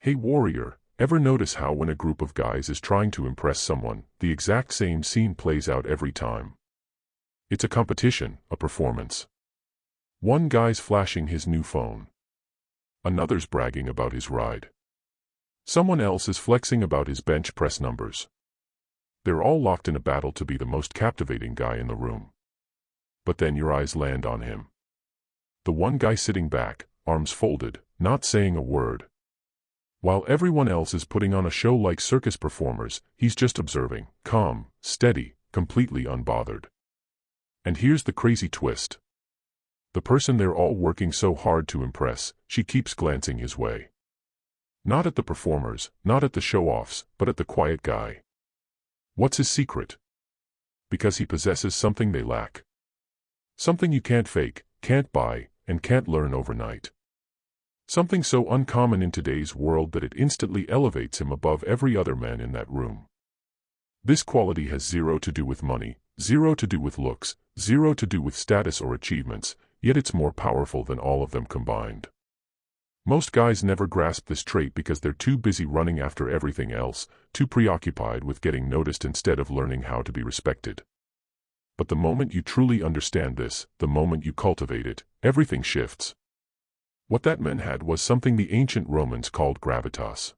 Hey warrior, ever notice how when a group of guys is trying to impress someone, the exact same scene plays out every time? It's a competition, a performance. One guy's flashing his new phone. Another's bragging about his ride. Someone else is flexing about his bench press numbers. They're all locked in a battle to be the most captivating guy in the room. But then your eyes land on him. The one guy sitting back, arms folded, not saying a word. While everyone else is putting on a show like circus performers, he's just observing, calm, steady, completely unbothered. And here's the crazy twist. The person they're all working so hard to impress, she keeps glancing his way. Not at the performers, not at the show-offs, but at the quiet guy. What's his secret? Because he possesses something they lack. Something you can't fake, can't buy, and can't learn overnight. Something so uncommon in today's world that it instantly elevates him above every other man in that room. This quality has zero to do with money, zero to do with looks, zero to do with status or achievements, yet it's more powerful than all of them combined. Most guys never grasp this trait because they're too busy running after everything else, too preoccupied with getting noticed instead of learning how to be respected. But the moment you truly understand this, the moment you cultivate it, everything shifts. What that man had was something the ancient Romans called gravitas.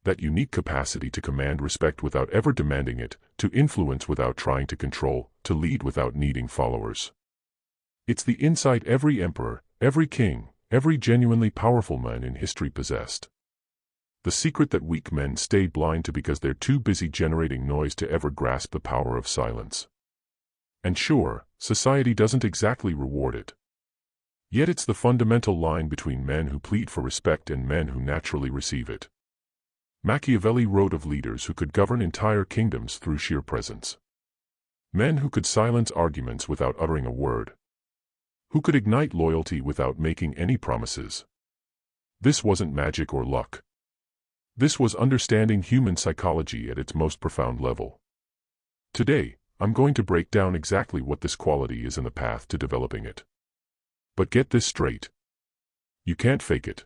That unique capacity to command respect without ever demanding it, to influence without trying to control, to lead without needing followers. It's the insight every emperor, every king, every genuinely powerful man in history possessed. The secret that weak men stay blind to because they're too busy generating noise to ever grasp the power of silence. And sure, society doesn't exactly reward it. Yet it's the fundamental line between men who plead for respect and men who naturally receive it. Machiavelli wrote of leaders who could govern entire kingdoms through sheer presence. Men who could silence arguments without uttering a word. Who could ignite loyalty without making any promises. This wasn't magic or luck. This was understanding human psychology at its most profound level. Today, I'm going to break down exactly what this quality is and the path to developing it. But get this straight. You can't fake it.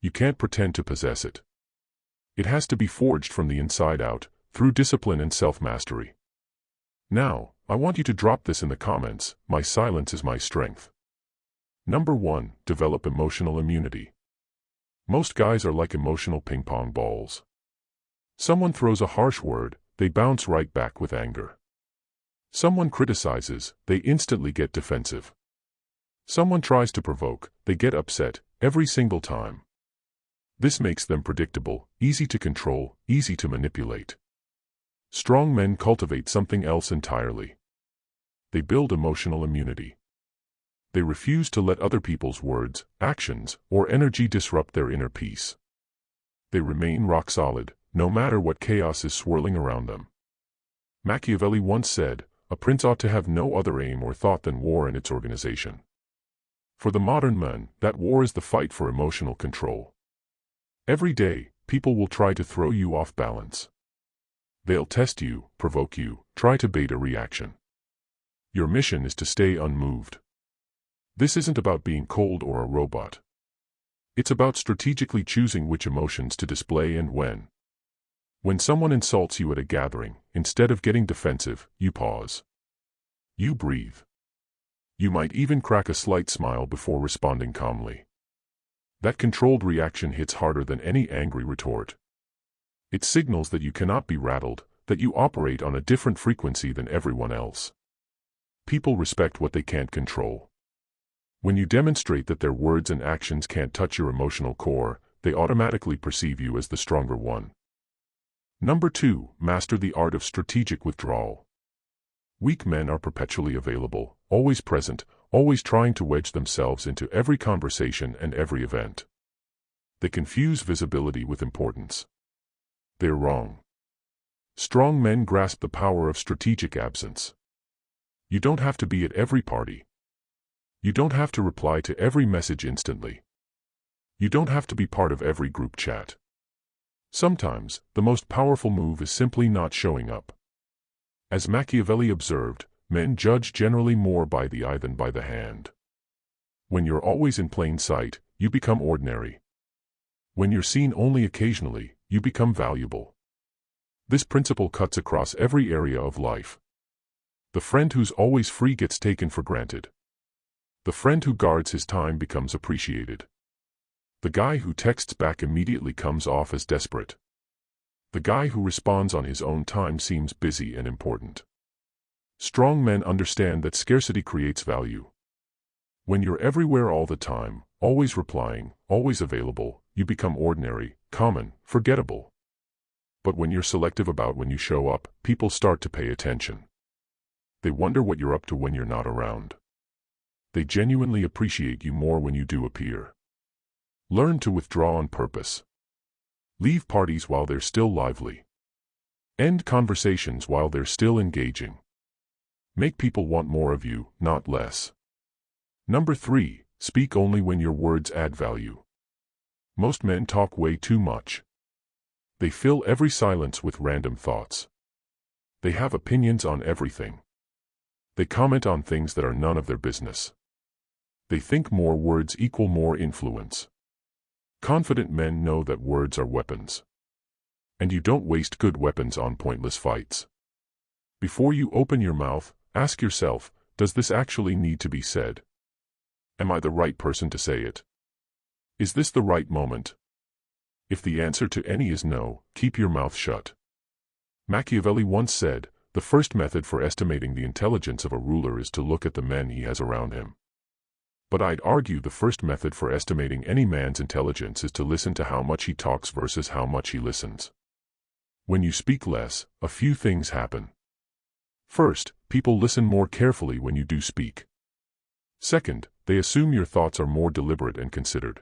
You can't pretend to possess it. It has to be forged from the inside out, through discipline and self-mastery. Now, I want you to drop this in the comments: my silence is my strength. Number 1, develop emotional immunity. Most guys are like emotional ping-pong balls. Someone throws a harsh word, they bounce right back with anger. Someone criticizes, they instantly get defensive. Someone tries to provoke, they get upset, every single time. This makes them predictable, easy to control, easy to manipulate. Strong men cultivate something else entirely. They build emotional immunity. They refuse to let other people's words, actions, or energy disrupt their inner peace. They remain rock solid, no matter what chaos is swirling around them. Machiavelli once said, "A prince ought to have no other aim or thought than war in its organization." For the modern man, that war is the fight for emotional control. Every day, people will try to throw you off balance. They'll test you, provoke you, try to bait a reaction. Your mission is to stay unmoved. This isn't about being cold or a robot. It's about strategically choosing which emotions to display and when. When someone insults you at a gathering, instead of getting defensive, you pause. You breathe. You might even crack a slight smile before responding calmly. That controlled reaction hits harder than any angry retort. It signals that you cannot be rattled, that you operate on a different frequency than everyone else. People respect what they can't control. When you demonstrate that their words and actions can't touch your emotional core, they automatically perceive you as the stronger one. Number 2, master the art of strategic withdrawal. Weak men are perpetually available, always present, always trying to wedge themselves into every conversation and every event. They confuse visibility with importance. They're wrong. Strong men grasp the power of strategic absence. You don't have to be at every party. You don't have to reply to every message instantly. You don't have to be part of every group chat. Sometimes, the most powerful move is simply not showing up. As Machiavelli observed, men judge generally more by the eye than by the hand. When you're always in plain sight, you become ordinary. When you're seen only occasionally, you become valuable. This principle cuts across every area of life. The friend who's always free gets taken for granted. The friend who guards his time becomes appreciated. The guy who texts back immediately comes off as desperate. The guy who responds on his own time seems busy and important. Strong men understand that scarcity creates value. When you're everywhere all the time, always replying, always available, you become ordinary, common, forgettable. But when you're selective about when you show up, people start to pay attention. They wonder what you're up to when you're not around. They genuinely appreciate you more when you do appear. Learn to withdraw on purpose. Leave parties while they're still lively. End conversations while they're still engaging. Make people want more of you, not less. Number 3, speak only when your words add value. Most men talk way too much. They fill every silence with random thoughts. They have opinions on everything. They comment on things that are none of their business. They think more words equal more influence. Confident men know that words are weapons. And you don't waste good weapons on pointless fights. Before you open your mouth, ask yourself, does this actually need to be said? Am I the right person to say it? Is this the right moment? If the answer to any is no, keep your mouth shut. Machiavelli once said, the first method for estimating the intelligence of a ruler is to look at the men he has around him. But I'd argue the first method for estimating any man's intelligence is to listen to how much he talks versus how much he listens. When you speak less, a few things happen. First, people listen more carefully when you do speak. Second, they assume your thoughts are more deliberate and considered.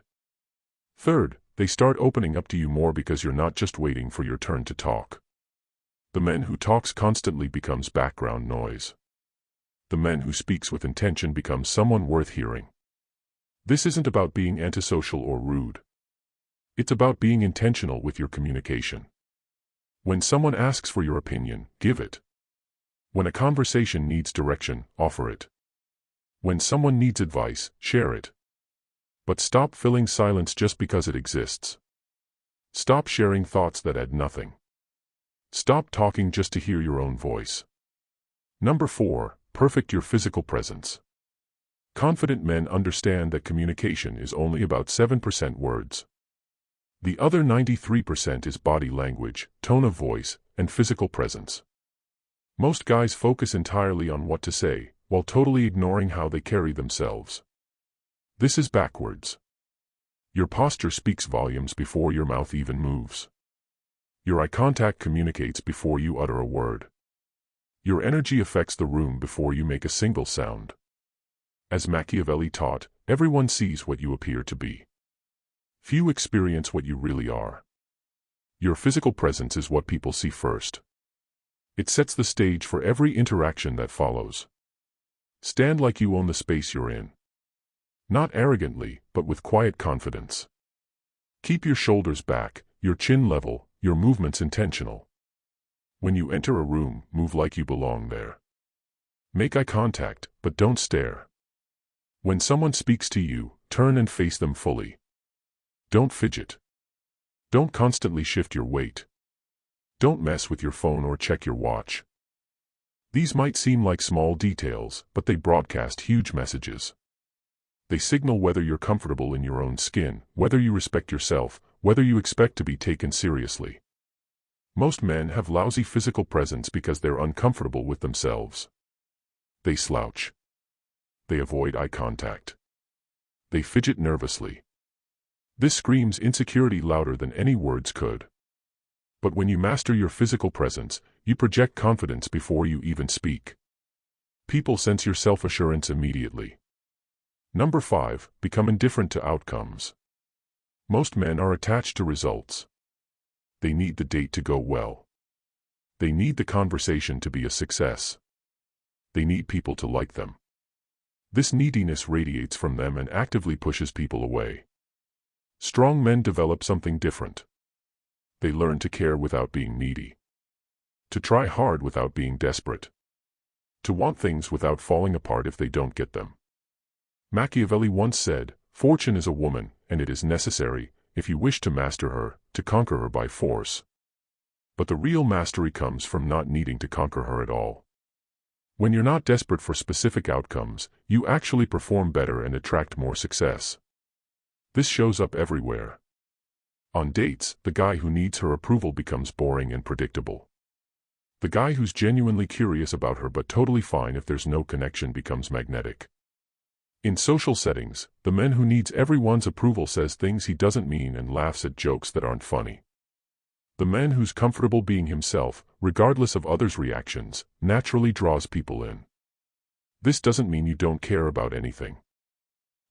Third, they start opening up to you more because you're not just waiting for your turn to talk. The man who talks constantly becomes background noise. The man who speaks with intention becomes someone worth hearing. This isn't about being antisocial or rude. It's about being intentional with your communication. When someone asks for your opinion, give it. When a conversation needs direction, offer it. When someone needs advice, share it. But stop filling silence just because it exists. Stop sharing thoughts that add nothing. Stop talking just to hear your own voice. Number 4, perfect your physical presence. Confident men understand that communication is only about 7% words. The other 93% is body language, tone of voice, and physical presence. Most guys focus entirely on what to say, while totally ignoring how they carry themselves. This is backwards. Your posture speaks volumes before your mouth even moves. Your eye contact communicates before you utter a word. Your energy affects the room before you make a single sound. As Machiavelli taught, everyone sees what you appear to be. Few experience what you really are. Your physical presence is what people see first. It sets the stage for every interaction that follows. Stand like you own the space you're in. Not arrogantly, but with quiet confidence. Keep your shoulders back, your chin level, your movements intentional. When you enter a room, move like you belong there. Make eye contact, but don't stare. When someone speaks to you, turn and face them fully. Don't fidget. Don't constantly shift your weight. Don't mess with your phone or check your watch. These might seem like small details, but they broadcast huge messages. They signal whether you're comfortable in your own skin, whether you respect yourself, whether you expect to be taken seriously. Most men have lousy physical presence because they're uncomfortable with themselves. They slouch. They avoid eye contact. They fidget nervously. This screams insecurity louder than any words could. But when you master your physical presence, you project confidence before you even speak. People sense your self-assurance immediately. Number 5, become indifferent to outcomes. Most men are attached to results. They need the date to go well. They need the conversation to be a success. They need people to like them. This neediness radiates from them and actively pushes people away. Strong men develop something different. They learn to care without being needy. To try hard without being desperate. To want things without falling apart if they don't get them. Machiavelli once said, "Fortune is a woman, and it is necessary, if you wish to master her, to conquer her by force. But the real mastery comes from not needing to conquer her at all. When you're not desperate for specific outcomes, you actually perform better and attract more success. This shows up everywhere. On dates, the guy who needs her approval becomes boring and predictable. The guy who's genuinely curious about her but totally fine if there's no connection becomes magnetic. In social settings, the man who needs everyone's approval says things he doesn't mean and laughs at jokes that aren't funny. The man who's comfortable being himself, regardless of others' reactions, naturally draws people in. This doesn't mean you don't care about anything.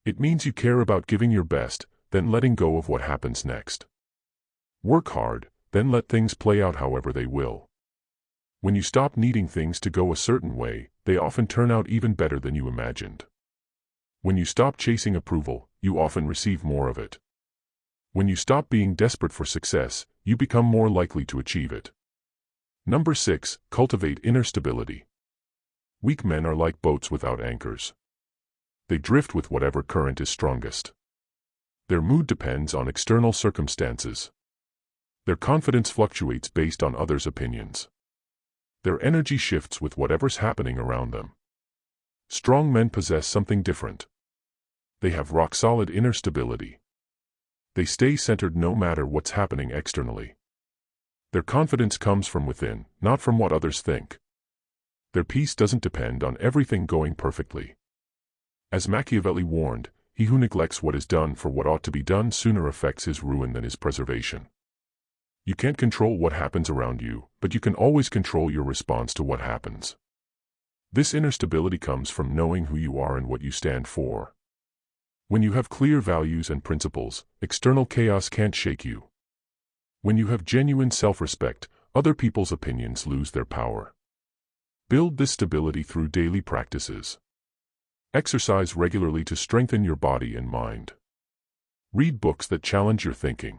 It means you care about giving your best, then letting go of what happens next. Work hard, then let things play out however they will. When you stop needing things to go a certain way, they often turn out even better than you imagined. When you stop chasing approval, you often receive more of it. When you stop being desperate for success, you become more likely to achieve it. Number 6, cultivate inner stability. Weak men are like boats without anchors. They drift with whatever current is strongest. Their mood depends on external circumstances. Their confidence fluctuates based on others' opinions. Their energy shifts with whatever's happening around them. Strong men possess something different. They have rock-solid inner stability. They stay centered no matter what's happening externally. Their confidence comes from within, not from what others think. Their peace doesn't depend on everything going perfectly. As Machiavelli warned, he who neglects what is done for what ought to be done sooner affects his ruin than his preservation. You can't control what happens around you, but you can always control your response to what happens. This inner stability comes from knowing who you are and what you stand for. When you have clear values and principles, external chaos can't shake you. When you have genuine self-respect, other people's opinions lose their power. Build this stability through daily practices. Exercise regularly to strengthen your body and mind. Read books that challenge your thinking.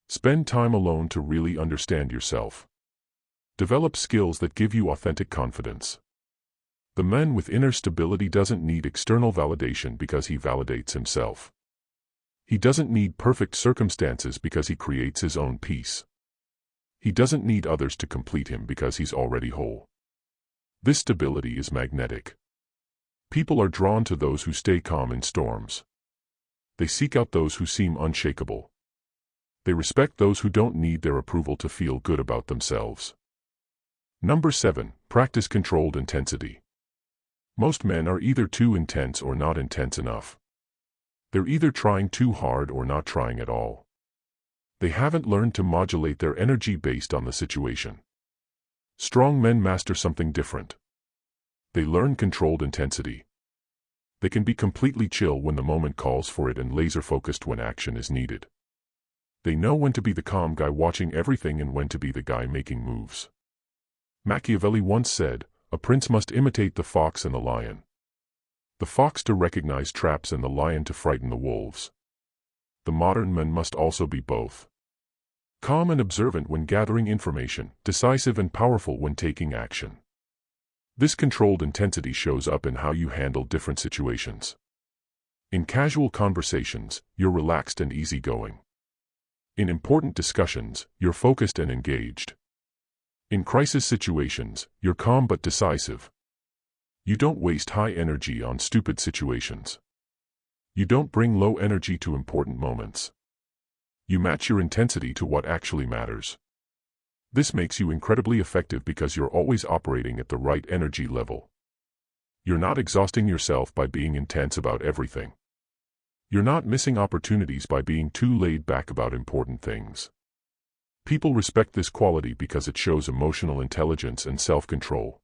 Spend time alone to really understand yourself. Develop skills that give you authentic confidence. The man with inner stability doesn't need external validation because he validates himself. He doesn't need perfect circumstances because he creates his own peace. He doesn't need others to complete him because he's already whole. This stability is magnetic. People are drawn to those who stay calm in storms. They seek out those who seem unshakable. They respect those who don't need their approval to feel good about themselves. Number 7, practice controlled intensity. Most men are either too intense or not intense enough. They're either trying too hard or not trying at all. They haven't learned to modulate their energy based on the situation. Strong men master something different. They learn controlled intensity. They can be completely chill when the moment calls for it and laser-focused when action is needed. They know when to be the calm guy watching everything and when to be the guy making moves. Machiavelli once said, "A prince must imitate the fox and the lion. The fox to recognize traps and the lion to frighten the wolves." The modern man must also be both. Calm and observant when gathering information, decisive and powerful when taking action. This controlled intensity shows up in how you handle different situations. In casual conversations, you're relaxed and easygoing. In important discussions, you're focused and engaged. In crisis situations, you're calm but decisive. You don't waste high energy on stupid situations. You don't bring low energy to important moments. You match your intensity to what actually matters. This makes you incredibly effective because you're always operating at the right energy level. You're not exhausting yourself by being intense about everything. You're not missing opportunities by being too laid back about important things. People respect this quality because it shows emotional intelligence and self-control.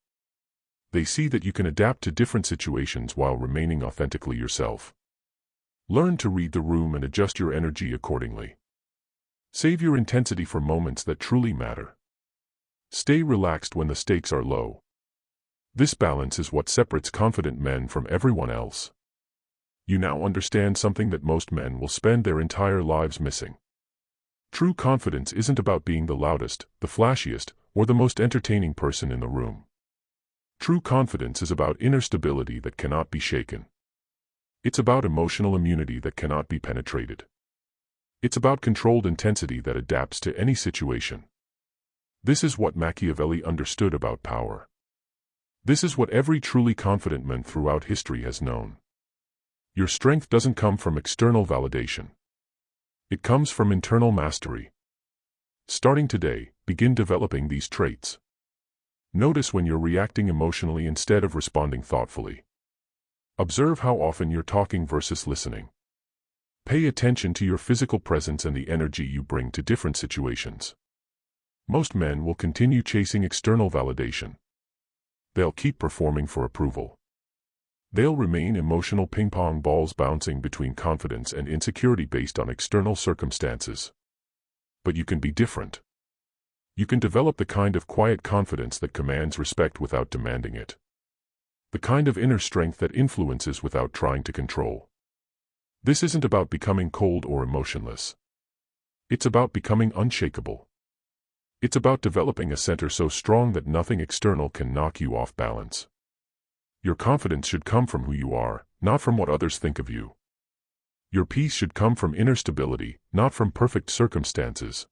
They see that you can adapt to different situations while remaining authentically yourself. Learn to read the room and adjust your energy accordingly. Save your intensity for moments that truly matter. Stay relaxed when the stakes are low. This balance is what separates confident men from everyone else. You now understand something that most men will spend their entire lives missing. True confidence isn't about being the loudest, the flashiest, or the most entertaining person in the room. True confidence is about inner stability that cannot be shaken. It's about emotional immunity that cannot be penetrated. It's about controlled intensity that adapts to any situation. This is what Machiavelli understood about power. This is what every truly confident man throughout history has known. Your strength doesn't come from external validation. It comes from internal mastery. Starting today, begin developing these traits. Notice when you're reacting emotionally instead of responding thoughtfully. Observe how often you're talking versus listening. Pay attention to your physical presence and the energy you bring to different situations. Most men will continue chasing external validation. They'll keep performing for approval. They'll remain emotional ping-pong balls bouncing between confidence and insecurity based on external circumstances. But you can be different. You can develop the kind of quiet confidence that commands respect without demanding it. The kind of inner strength that influences without trying to control. This isn't about becoming cold or emotionless. It's about becoming unshakable. It's about developing a center so strong that nothing external can knock you off balance. Your confidence should come from who you are, not from what others think of you. Your peace should come from inner stability, not from perfect circumstances.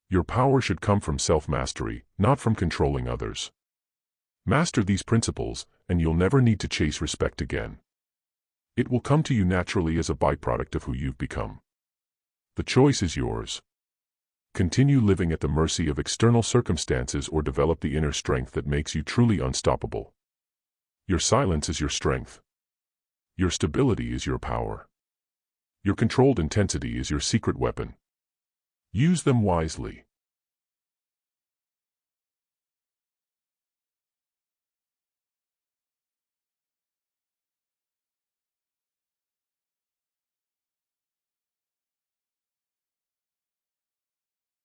Your power should come from self-mastery, not from controlling others. Master these principles, and you'll never need to chase respect again. It will come to you naturally as a byproduct of who you've become. The choice is yours. Continue living at the mercy of external circumstances or develop the inner strength that makes you truly unstoppable. Your silence is your strength. Your stability is your power. Your controlled intensity is your secret weapon. Use them wisely.